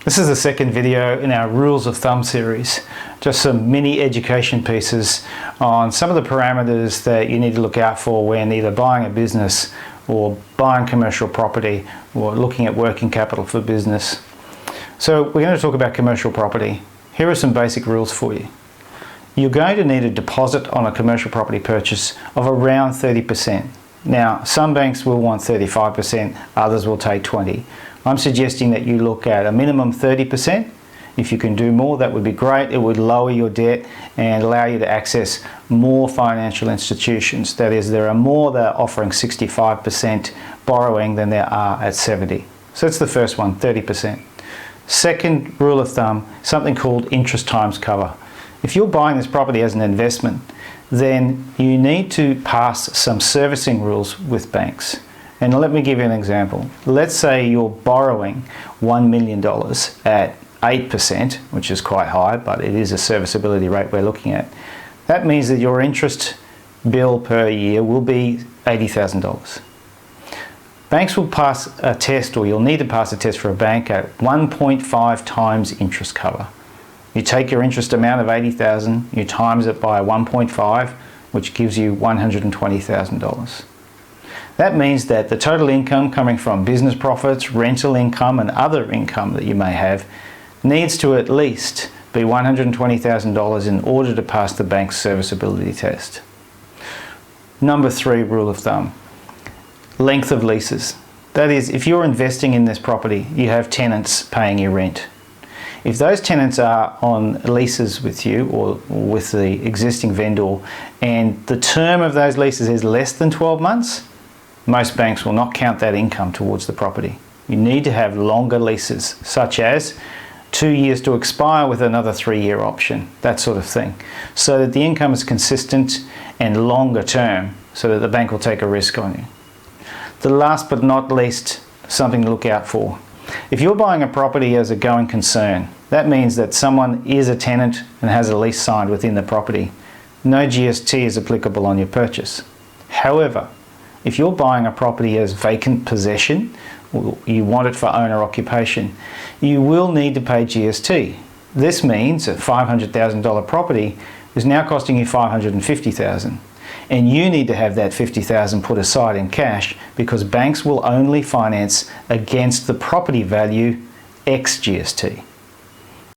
This is the second video in our Rules of Thumb series. Just some mini education pieces on some of the parameters that you need to look out for when either buying a business or buying commercial property or looking at working capital for business. So we're going to talk about commercial property. Here are some basic rules for you. You're going to need a deposit on a commercial property purchase of around 30%. Now, some banks will want 35%, others will take 20%. I'm suggesting that you look at a minimum 30%. If you can do more, that would be great. It would lower your debt and allow you to access more financial institutions. That is, there are more that are offering 65% borrowing than there are at 70%. So that's the first one, 30%. Second rule of thumb, something called interest times cover. If you're buying this property as an investment, then you need to pass some servicing rules with banks. And let me give you an example. Let's say you're borrowing $1 million at 8%, which is quite high, but it is a serviceability rate we're looking at. That means that your interest bill per year will be $80,000. Banks will pass a test, or you'll need to pass a test for a bank at 1.5 times interest cover. You take your interest amount of $80,000, you times it by 1.5, which gives you $120,000. That means that the total income coming from business profits, rental income and other income that you may have needs to at least be $120,000 in order to pass the bank's serviceability test. Number 3 rule of thumb, length of leases. That is, if you're investing in this property, you have tenants paying you rent. If those tenants are on leases with you or with the existing vendor and the term of those leases is less than 12 months, most banks will not count that income towards the property. You need to have longer leases, such as 2 years to expire with another 3-year option, that sort of thing, so that the income is consistent and longer term, so that the bank will take a risk on you. The last but not least, something to look out for. If you're buying a property as a going concern, that means that someone is a tenant and has a lease signed within the property. No GST is applicable on your purchase. However, if you're buying a property as vacant possession, or you want it for owner occupation, you will need to pay GST. This means a $500,000 property is now costing you $550,000. And you need to have that $50,000 put aside in cash, because banks will only finance against the property value ex GST.